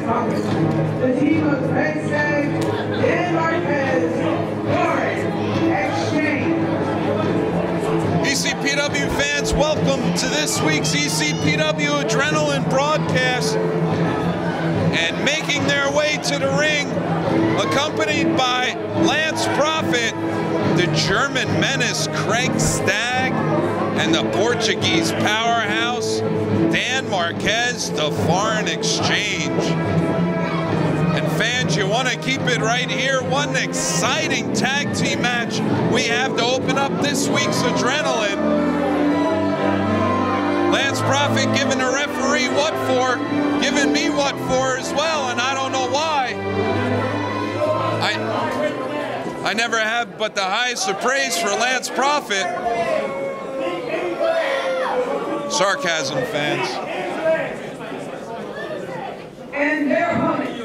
Thomas. The team of Wednesday, Dan Marquez, Warren Exchange. ECPW fans, welcome to this week's ECPW Adrenaline broadcast. And making their way to the ring, accompanied by Lance Prophet, the German menace Craig Stagg, and the Portuguese powerhouse Dan Marquez, the Foreign Exchange. And fans, you want to keep it right here. One exciting tag team match we have to open up this week's Adrenaline. Lance Prophet giving the referee what for, giving me what for as well, and I don't know why. I never have but the highest of praise for Lance Prophet. Sarcasm, fans. And their opponent.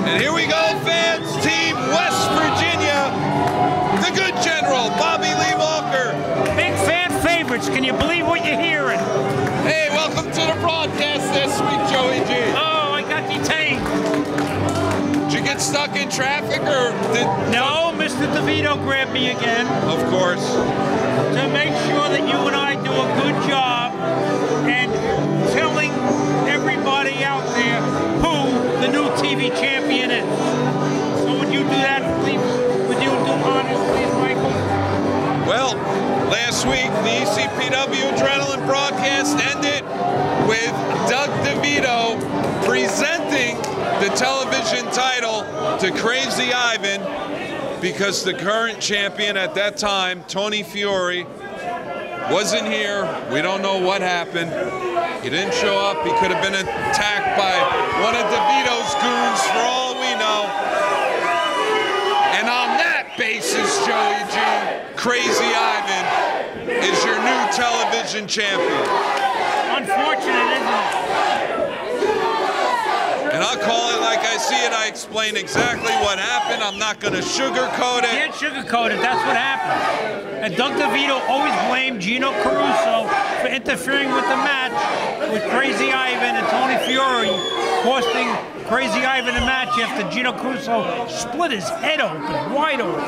And here we go, fans. Team West Virginia, the good general, Bobby Lee Walker. Big fan favorites. Can you believe what you're hearing? Hey, welcome to the broadcast this week, Joey G. Oh, I got detained. Did you get stuck in traffic, or did... No, Mr. DeVito grabbed me again. Of course. To make sure that you and I do a good job and telling everybody out there who the new TV champion is. So would you do that, please? Would you do honors, please, Michael? Well, last week, the ECPW Adrenaline broadcast ended with Doug DeVito presenting the television title to Crazy Ivan because the current champion at that time, Tony Fiore, wasn't here. We don't know what happened. He didn't show up. He could have been attacked by one of DeVito's goons for all we know. And on that basis, Joey G, Crazy Ivan is your new television champion. Unfortunate, isn't it? And I'll call it like I see it. I explain exactly what happened. I'm not going to sugarcoat it. Can't sugarcoat it. That's what happened. And Doug DeVito always blamed Gino Caruso for interfering with the match with Crazy Ivan and Tony Fiore, costing Crazy Ivan a match after Gino Caruso split his head open, wide open.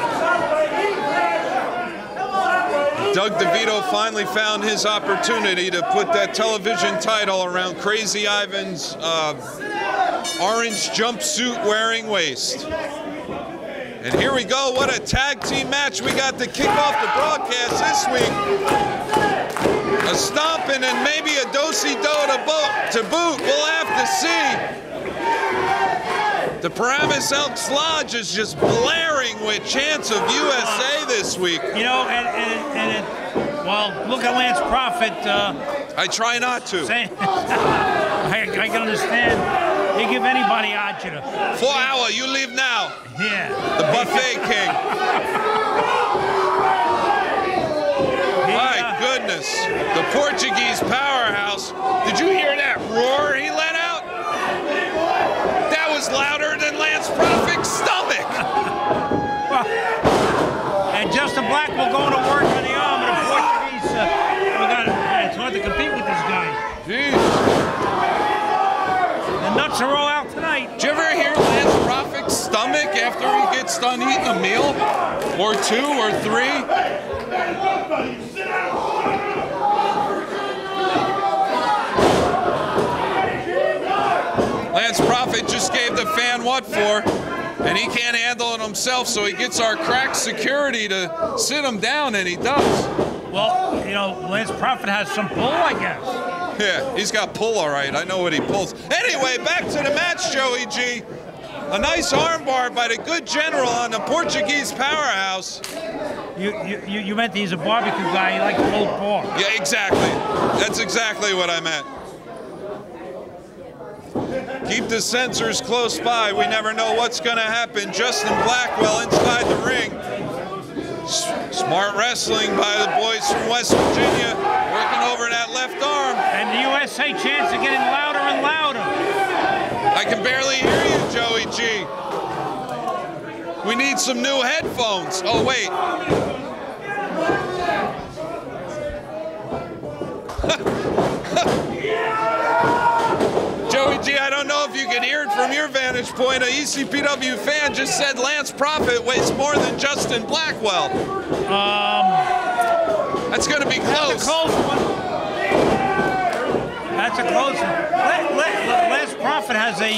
Doug DeVito finally found his opportunity to put that television title around Crazy Ivan's orange jumpsuit wearing waist. And here we go, what a tag team match we got to kick off the broadcast this week. A stomping and maybe a do-si-do to boot, we'll have to see. The Paramus Elks Lodge is just blaring with chants of USA this week. You know, well, look at Lance Prophet. I try not to. I can understand. They give anybody agita. 4 hour, you leave now. Yeah. The buffet king. My goodness. The Portuguese powerhouse. Did you hear that roar he let out? That was louder than Lance Prophet's stomach. And Justin Black will go to work on the arm of the Portuguese. It's hard to compete with this guy. Jeez. The nuts are all out tonight. Did you ever hear Lance Prophet's stomach after he gets done eating a meal? Or 2 or 3? Lance Prophet just gave the fan what for, and he can't handle it himself, so he gets our crack security to sit him down, and he does. Well, you know, Lance Prophet has some pull, I guess. Yeah, he's got pull, all right. I know what he pulls. Anyway, back to the match, Joey G. A nice armbar by the good general on the Portuguese powerhouse. You meant he's a barbecue guy. He likes pulled pork. Yeah, exactly. That's exactly what I meant. Keep the sensors close by. We never know what's going to happen. Justin Blackwell inside the ring. Smart wrestling by the boys from West Virginia, working over that left arm. And the USA chants are getting louder and louder. I can barely hear you, Joey G. We need some new headphones. Oh, wait. Joey G, I don't know if you can hear it from your vantage point. An ECPW fan just said Lance Prophet weighs more than Justin Blackwell. That's going to be close. That's a close one. That's a close one. Lance Prophet has a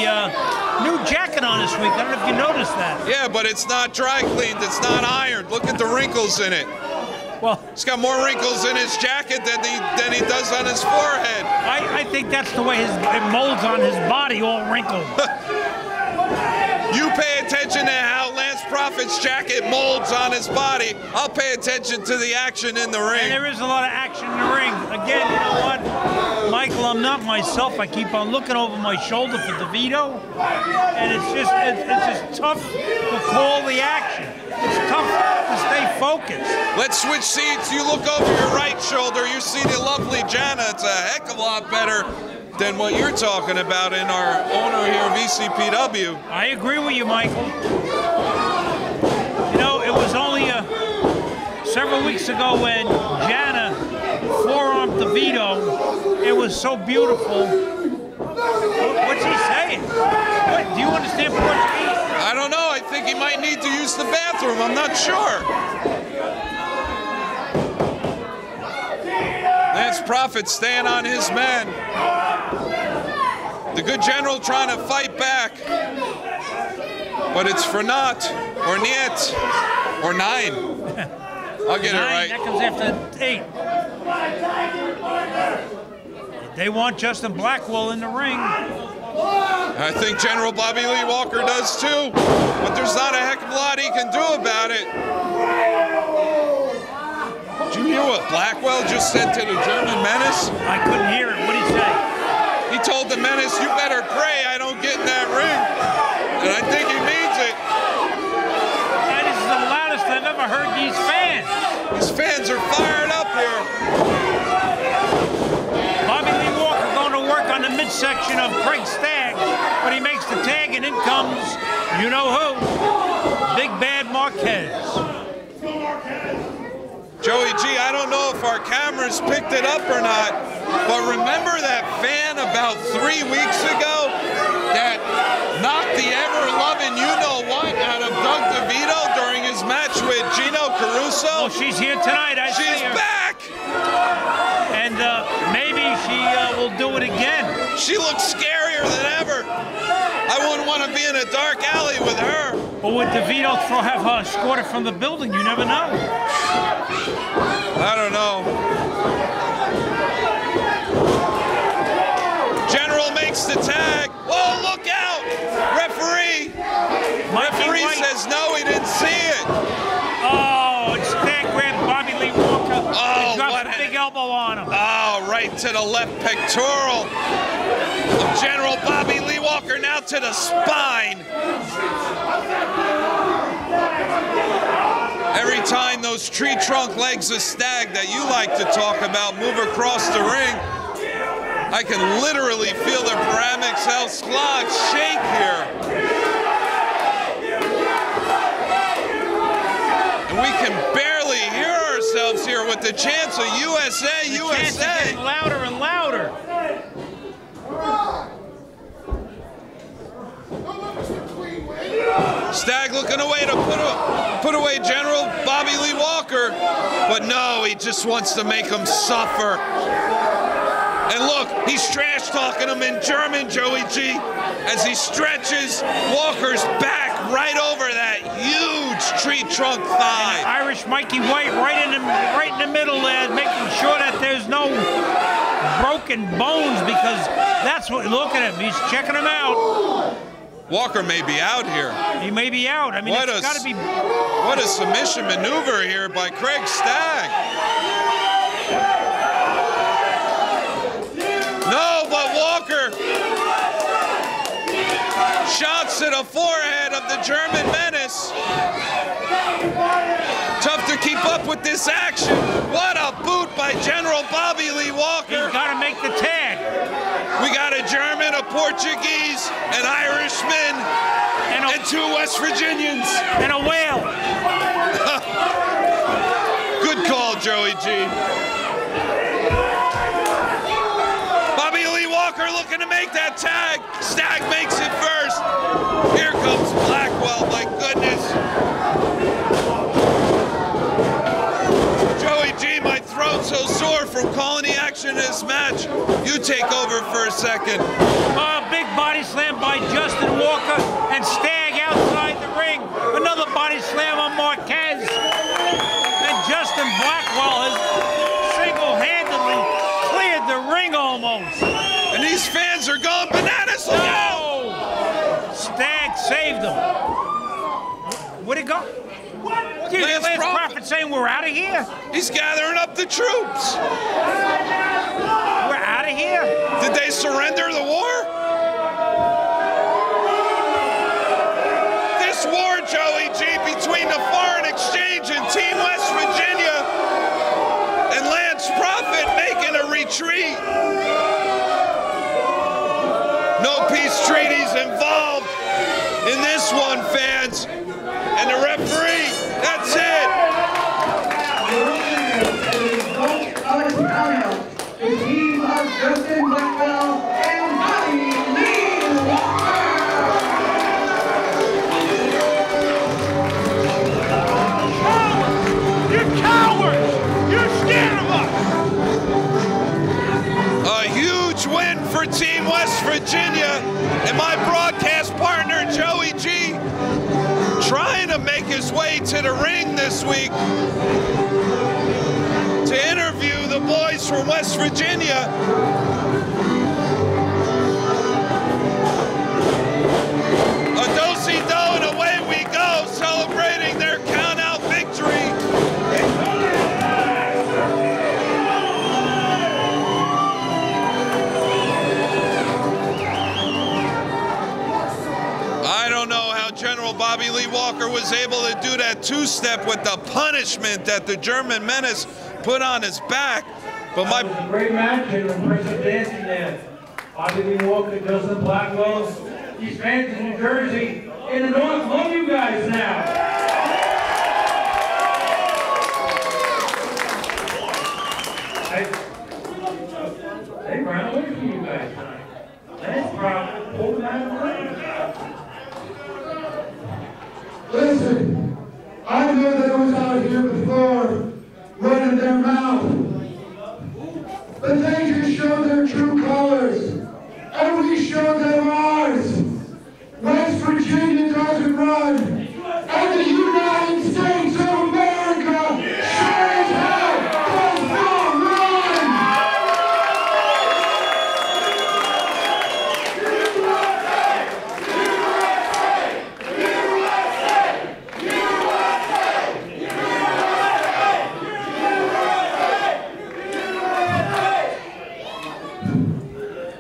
new jacket on this week. I don't know if you noticed that. Yeah, but it's not dry cleaned. It's not ironed. Look at the wrinkles in it. Well, he's got more wrinkles in his jacket than he does on his forehead. I think that's the way it molds on his body, all wrinkled. You pay attention to how Lance Prophet's jacket molds on his body. I'll pay attention to the action in the ring. And there is a lot of action in the ring. Again, you know what, Michael, I'm not myself. I keep on looking over my shoulder for DeVito, and it's just tough to call the action. It's tough to stay focused. Let's switch seats. You look over your right shoulder, you see the lovely Jana. It's a heck of a lot better than what you're talking about in our owner here of ECPW. I agree with you, Michael. You know, it was only several weeks ago when Jana forearmed DeVito. It was so beautiful. What's he saying? What, do you understand what you mean? I don't know. I think he might need to use the bathroom. I'm not sure. Lance Prophet staying on his men. The good general trying to fight back. But it's for naught, or niet, or 9. I'll get 9, it right. That comes after 8. They want Justin Blackwell in the ring. I think General Bobby Lee Walker does too, but there's not a heck of a lot he can do about it. Did you hear what Blackwell just said to the German Menace? I couldn't hear it. What did he say? He told the Menace, you better pray I don't get in that ring. And I think he means it. That is the loudest I've ever heard these fans. These fans are fired up here. Bobby Lee Walker going to work on the midsection of Craig Stagg, but he makes the tag, and in comes, you know who, Big Bad Marquez. Joey G, I don't know if our cameras picked it up or not, but remember that fan about 3 weeks ago that knocked the ever-loving you-know-what out of Doug DeVito during his match with Gino Caruso? Well, she's here tonight. She's back! And maybe she will do it again. She looks scarier than ever. I wouldn't want to be in a dark alley with her. Or would DeVito have her escorted from the building? You never know. I don't know. General makes the tag. Whoa, look out! Referee! Referee says no, he didn't see it. Oh, it's Stagg grabbed Bobby Lee Walker. Oh, what a big elbow on him. Oh, right to the left pectoral of General Bobby Lee Walker, now to the spine. Every time those tree trunk legs of Stagg that you like to talk about move across the ring, I can literally feel the Paramex El Slog shake here. And we can barely hear ourselves here with the chants of USA, the USA. Chants are getting louder and louder. Stagg looking away to put away General Bobby Lee Walker, but no, he just wants to make him suffer. And look, he's trash talking him in German, Joey G, as he stretches Walker's back right over that huge tree trunk thigh. And Irish Mikey White right in the middle there, making sure that there's no broken bones, because that's what, look at him, he's checking him out. Walker may be out here. He may be out. I mean, it's got to be. What a submission maneuver here by Craig Stagg. No, but Walker shots to the forehead of the German Menace. Tough to keep up with this action. What a boot by General Bobby Lee Walker. He's got to make the tag. We got a German Portuguese, an Irishman, and 2 West Virginians. And a whale. Good call, Joey G. Bobby Lee Walker looking to make that tag. Stagg makes it first. Here comes Blackwell, my goodness. Joey G, my throat's so sore from calling the action in this match. You take over for a second. Big body slam by Justin Walker and Stagg outside the ring. Another body slam on Marquez. And Justin Blackwell has single-handedly cleared the ring almost. And these fans are going bananas. Look out! Stagg saved them. Where'd it go? Dude, Lance Lance Crawford Crawford saying we're out of here. He's gathering up the troops. We're out of here. Did they surrender the war? This war, Joey G, between the Foreign Exchange and Team West Virginia and Lance Crawford making a retreat. No peace treaties involved in this one, fans. And the referee, that's it. The team of Justin Blackwell and Bobby Lee Walker. You're cowards! You're scared of us! A huge win for Team West Virginia and my broadcast partner, Joey G, trying to make his way to the ring this week to interview the boys from West Virginia. A do-si-do and away we go, celebrating their count-out victory. I don't know how General Bobby Lee Walker was able to do that two-step with the punishment that the German menace put on his back. But that was a great match and impressive dancing there. Bobby Lee Walker, Justin Blackwell, these fans in New Jersey, in the North, love you guys now. They ran away from you guys tonight. That's probably pulled them out of the ring. Listen, I know they was out here before running their mouth, but they just showed their true colors, and we showed them ours. West Virginia doesn't run, and the United States of America sure as hell does not run.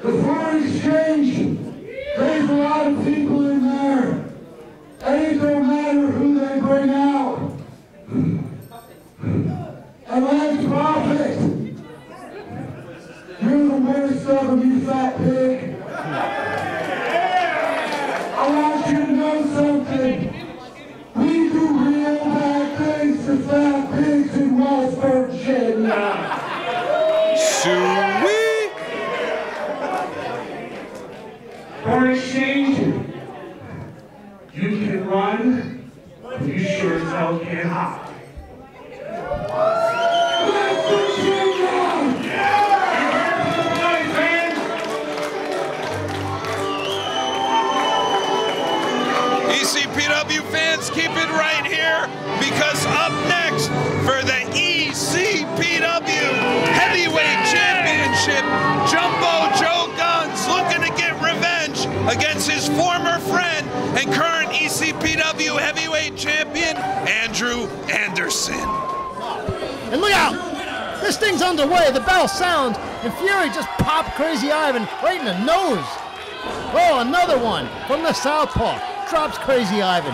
The Foreign Exchange, there's a lot of people in there, and it don't matter who they bring out. And Lance Crawford, you're the worst of them, you fat pig. I want you to know something. We do real bad things to fat pigs in West Virginia. Sweet. Foreign Exchange, you can run, but you sure as hell can't hide. West Virginia! ECPW fans, keep it right here, because up next for the ECPW Heavyweight Championship, Jumbo Joe Guns looking to get revenge against his former friend and current ECPW Heavyweight Champion, Andrew Anderson. And look out! This thing's underway, the bell sounds, and Fury just popped Crazy Ivan right in the nose. Oh, another one from the southpaw. Drops Crazy Ivan.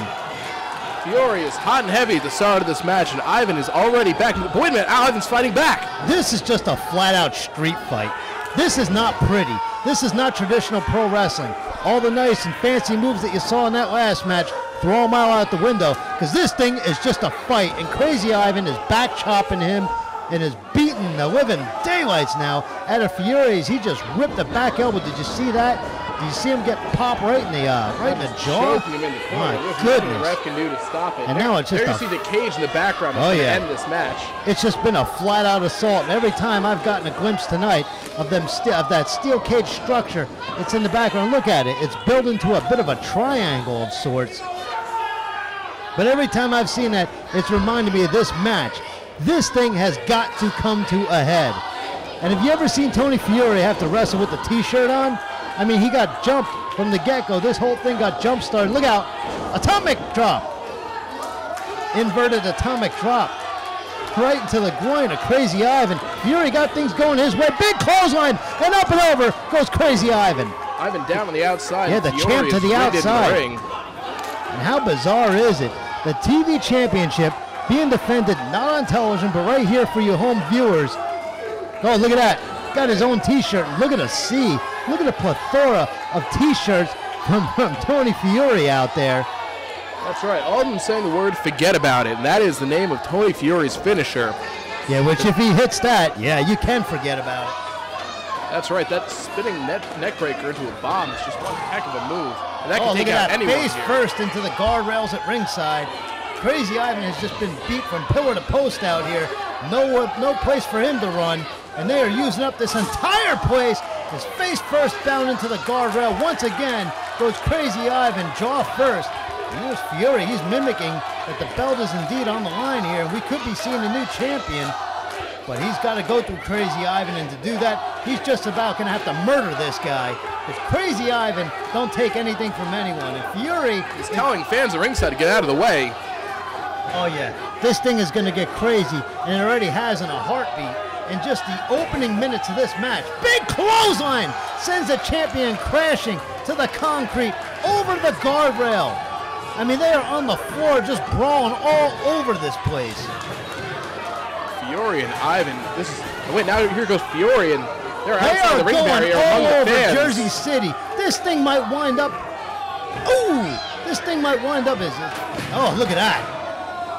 Fury is hot and heavy at the start of this match, and Ivan is already back. But wait a minute, Ivan's fighting back. This is just a flat-out street fight. This is not pretty. This is not traditional pro wrestling. All the nice and fancy moves that you saw in that last match, throw them all out the window, because this thing is just a fight, and Crazy Ivan is back chopping him and is beating the living daylights now out of Fury's. He just ripped the back elbow. Did you see that? Did you see him get popped right in the jaw? Choking him in the corner. My There's goodness. nothing the ref can do to stop it. And now it's just there you see the cage in the background Oh, to yeah. end this match. It's just been a flat-out assault, and every time I've gotten a glimpse tonight of them of that steel cage structure, it's in the background. Look at it. It's built into a bit of a triangle of sorts. But every time I've seen that, it's reminded me of this match. This thing has got to come to a head. And have you ever seen Tony Fury have to wrestle with the T-shirt on? I mean, he got jumped from the get-go. This whole thing got jump-started. Look out. Atomic drop. Inverted atomic drop. Right into the groin of Crazy Ivan. Fury got things going his way. Big clothesline. And up and over goes Crazy Ivan. Ivan down on the outside. Yeah, the Fury champ to is the winded in the outside. ring. And how bizarre is it? The TV championship being defended not on television, but right here for you home viewers. Oh, look at that. Got his own T-shirt. Look at the sea. Look at the plethora of T-shirts from Tony Fury out there. That's right. All of them saying the word "forget about it," and that is the name of Tony Fury's finisher. Yeah, which if he hits that, yeah, you can forget about it. That's right. That spinning neck breaker into a bomb is just one heck of a move. And that Oh, can look take out at that. anyone Face here. first into the guardrails at ringside. Crazy Ivan has just been beat from pillar to post out here. No place for him to run. And they are using up this entire place. His face first down into the guardrail. Once again goes Crazy Ivan, jaw first. And here's Fury. He's mimicking that the belt is indeed on the line here. And we could be seeing a new champion. But he's got to go through Crazy Ivan. And to do that, he's just about going to have to murder this guy. Because Crazy Ivan don't take anything from anyone. And Fury He's telling fans at ringside to get out of the way. Oh yeah, this thing is going to get crazy, and it already has in a heartbeat. In just the opening minutes of this match, big clothesline sends the champion crashing to the concrete over the guardrail. I mean, they are on the floor just brawling all over this place. Fury and Ivan. Wait, now here goes Fury, and they're They outside are the ring going barrier all among the over fans. Jersey City. This thing might wind up. Ooh, this thing might wind up as. Oh, look at that.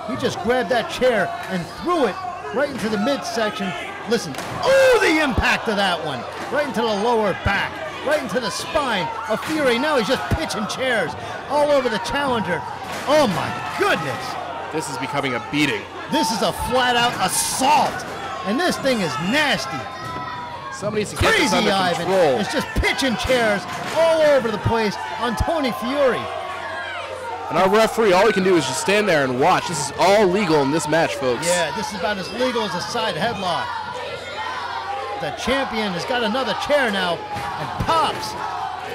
He just grabbed that chair and threw it right into the midsection. Listen, oh, the impact of that one. Right into the lower back, right into the spine of Fury. Now he's just pitching chairs all over the challenger. Oh my goodness. This is becoming a beating. This is a flat-out assault. And this thing is nasty. Somebody needs to get this Crazy under Ivan control. is just pitching chairs all over the place on Tony Fury. And our referee, all he can do is just stand there and watch. This is all legal in this match, folks. Yeah, this is about as legal as a side headlock. The champion has got another chair now and pops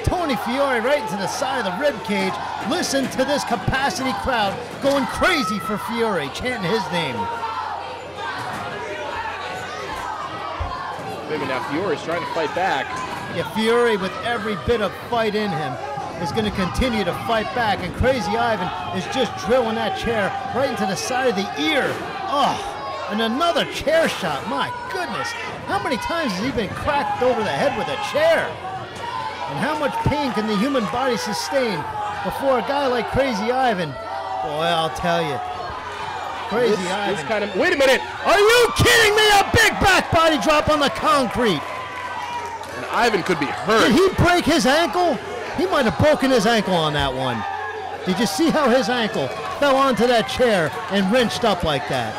Tony Fury right into the side of the rib cage. Listen to this capacity crowd going crazy for Fury, chanting his name. Maybe now Fury's trying to fight back. Yeah, Fury, with every bit of fight in him, is going to continue to fight back, and Crazy Ivan is just drilling that chair right into the side of the ear. Oh, and another chair shot. My goodness. How many times has he been cracked over the head with a chair? And how much pain can the human body sustain before a guy like Crazy Ivan? Boy, I'll tell you. Crazy Ivan. Wait a minute. Are you kidding me? A big back body drop on the concrete. And Ivan could be hurt. Did he break his ankle? He might have broken his ankle on that one. Did you see how his ankle fell onto that chair and wrenched up like that?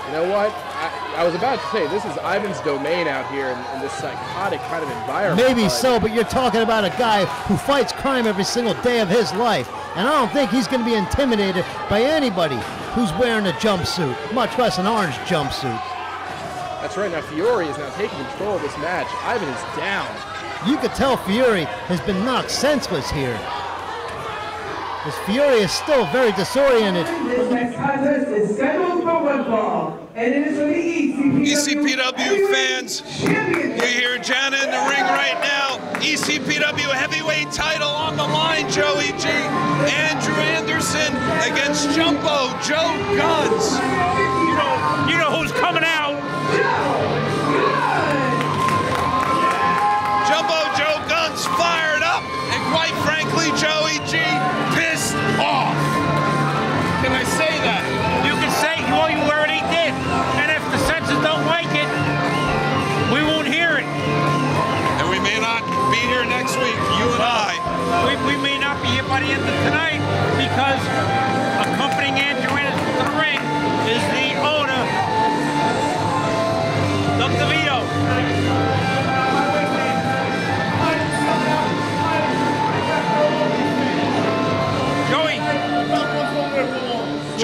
You know what? I was about to say, this is Ivan's domain out here in this psychotic kind of environment. Maybe so, but you're talking about a guy who fights crime every single day of his life. And I don't think he's going to be intimidated by anybody who's wearing a jumpsuit, much less an orange jumpsuit. That's right. Now Fury is now taking control of this match. Ivan is down. You could tell Fury has been knocked senseless here. This Fury is still very disoriented. This next contest is scheduled for one fall, and it is for the ECPW fans, you hear Jana in the ring right now. ECPW Heavyweight title on the line, Joey G. Andrew Anderson against Jumbo Joe Guns. You know who's coming out. Jumbo Joe Guns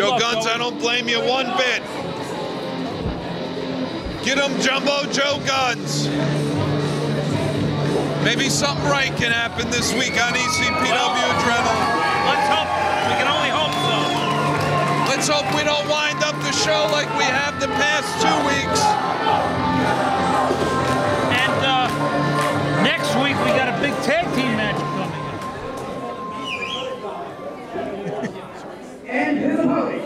Joe luck, Guns, Joey. I don't blame you one bit. Get him, Jumbo Joe Guns. Maybe something right can happen this week on ECPW Adrenaline. Let's hope. We can only hope so. Let's hope we don't wind up the show like we have the past 2 weeks. And next week we got a big tag team match coming up. And his opponent.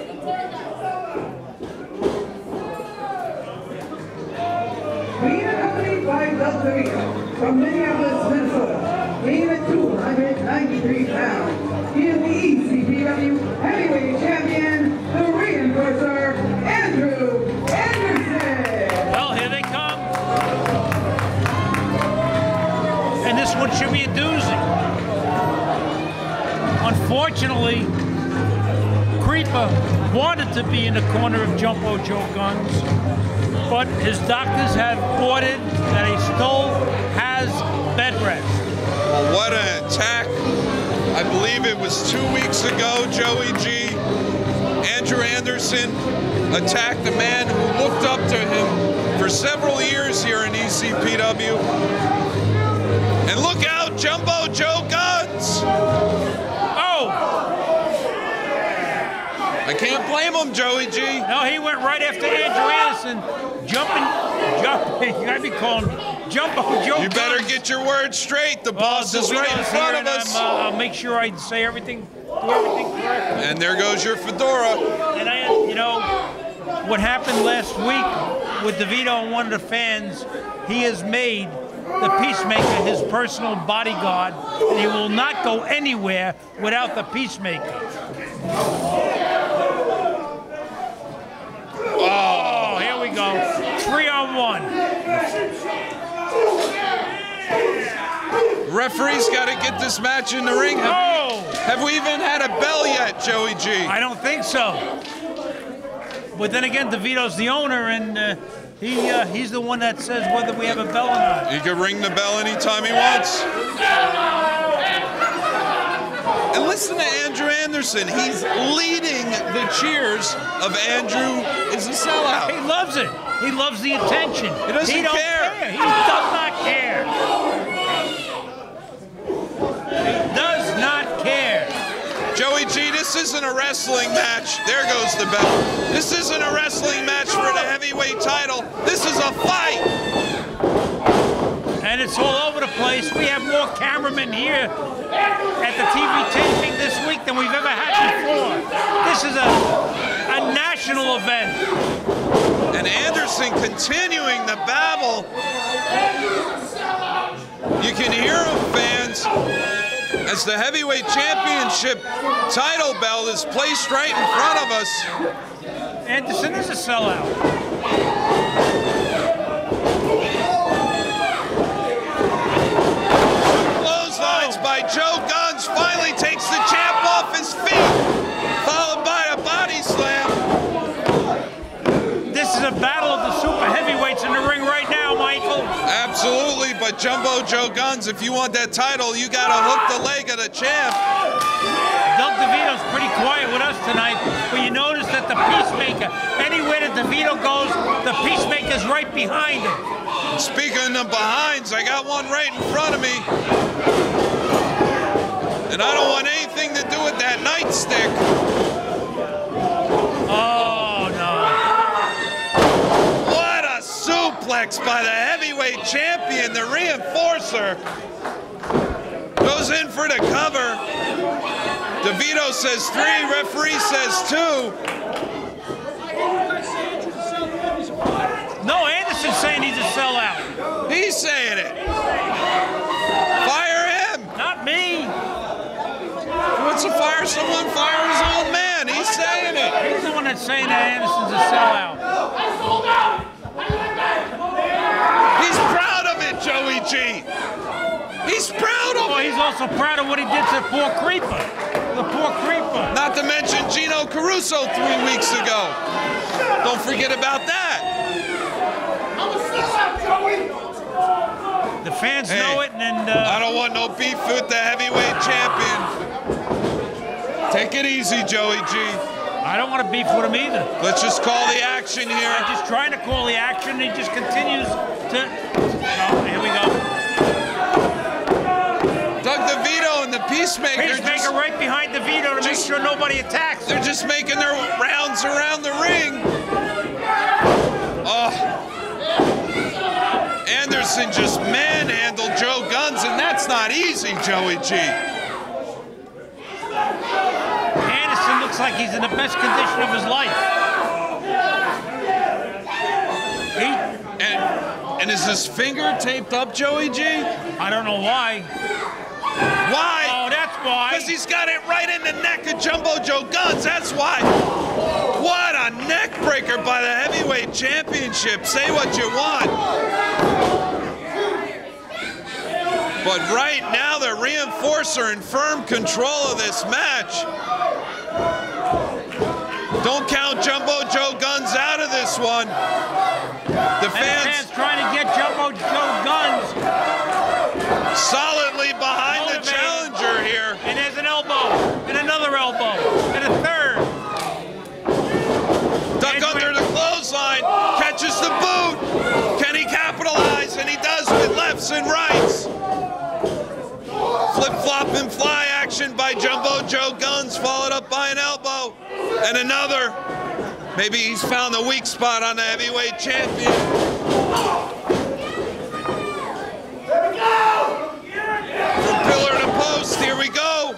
Being accompanied by Doug DeVito from Minneapolis, Minnesota, weighing at 293 pounds, he is the ECPW Heavyweight Champion, the Reinforcer, Andrew Anderson. Well, here they come. And this one should be a doozy. Unfortunately, Creeper wanted to be in the corner of Jumbo Joe Guns, but his doctors have ordered that he still has bed rest. Well, what an attack. I believe it was 2 weeks ago, Joey G. Andrew Anderson attacked a man who looked up to him for several years here in ECPW. And look out, Jumbo Joe Guns! Oh! I can't blame him, Joey G. No, he went right after Andrew Anderson, jumping, you gotta be calling Jumbo Joe You better Guns. get your words straight. The boss is right in front of us. I'll make sure I say everything, do everything correctly. And there goes your fedora. And you know, what happened last week with DeVito and one of the fans, he has made the Peacemaker his personal bodyguard, and he will not go anywhere without the Peacemaker. Oh, here we go. 3-on-1. Referee's got to get this match in the ring. Have we even had a bell yet, Joey G? I don't think so. But then again, DeVito's the owner, and he's the one that says whether we have a bell or not. He can ring the bell anytime he wants. And listen to Andrew Anderson. He's leading the cheers of Andrew is a sellout. He loves it. He loves the attention. He doesn't He don't care. He does not care. He does not care. Joey G, this isn't a wrestling match. There goes the bell. This isn't a wrestling match for the heavyweight title. This is a fight. And it's all over the place. We have more cameramen here at the TV taping this week than we've ever had before. This is a national event. And Anderson continuing the babble. You can hear him, fans, as the heavyweight championship title bell is placed right in front of us. Anderson is a sellout. Clotheslines by Joe Guns finally takes the champ off his feet, followed by a body slam. This is a battle of the super heavyweights in the ring right now, Michael. Absolutely, but Jumbo Joe Guns, if you want that title, you gotta hook the leg of the champ. Doug DeVito's pretty quiet with us tonight, but you notice that the Peacemaker, anywhere that DeVito goes, the Peacemaker's right behind him. Speaking of behinds, I got one right in front of me. And I don't want anything to do with that nightstick. Oh, no. What a suplex by the heavyweight champion, the Reinforcer. Goes in for the cover. DeVito says 3, referee says 2. No, Anderson's saying he's a sellout. He's saying it. Fire him. Not me. He wants to fire someone, fire his own man. He's saying it. He's the one that's saying that Anderson's a sellout. He's proud of it, Joey G. He's proud of Well, it. he's also proud of what he did to the poor Creeper. The poor Creeper. Not to mention Gino Caruso 3 weeks ago. Don't forget about that. The fans know it, and I don't want no beef with the heavyweight champion. Take it easy, Joey G. I don't want to beef with him either. Let's just call the action here. I'm just trying to call the action. He just continues to. Oh, here we go. Doug DeVito and the Peacemaker. Peacemaker right behind DeVito to make sure nobody attacks. They're just making their rounds around the ring. Oh. Anderson just manhandled Joe Guns, and that's not easy, Joey G. Anderson looks like he's in the best condition of his life. And is his finger taped up, Joey G? I don't know why. Why? Oh, that's why. Because he's got it right in the neck of Jumbo Joe Guns. That's why. What a neck breaker by the Heavyweight Championship. Say what you want. But right now, the reinforcer in firm control of this match. Don't count Jumbo Joe Guns out of this one. The fans trying to get Jumbo Joe Guns solidly behind the challenger here. And there's an elbow, and another elbow, and a third. Duck under the clothesline, catches the boot. Can he capitalize? And he does with lefts and rights. Flip-flop and fly action by Jumbo Joe Guns, followed up by an elbow. And another. Maybe he's found the weak spot on the heavyweight champion. From pillar to post, here we go.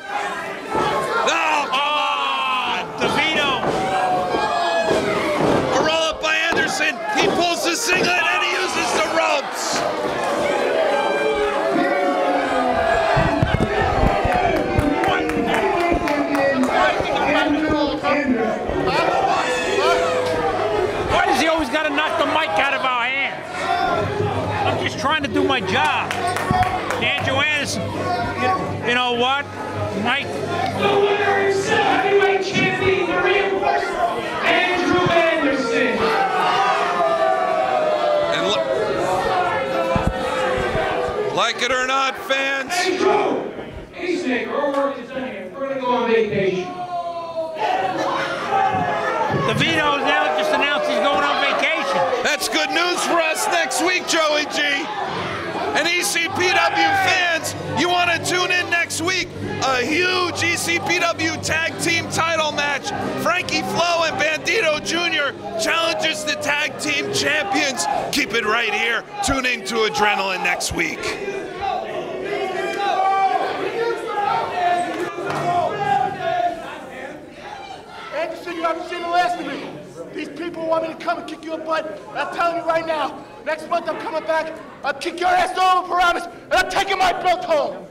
Oh, come on! DeVito. A roll up by Anderson. He pulls the singlet and he uses the ropes. Why does he always got to knock the mic out of our hands? I'm just trying to do my job. Andrew Anderson, you know what, Mike? The winner is the heavyweight champion, the reinforcer, Andrew Anderson. And like it or not, fans. Andrew, Peacemaker, our work is done here. We're going to go on vacation. DeVito now just announced he's going on vacation. That's good news for us next week, Joey G. And ECPW fans, you want to tune in next week? A huge ECPW tag team title match. Frankie Flo and Bandito Jr. challenges the tag team champions. Keep it right here. Tune in to Adrenaline next week. Anderson, you haven't seen the last of me. These people want me to come and kick your butt. I'm telling you right now, next month I'm coming back, I'll kick your ass all over Paramus, and I'm taking my belt home.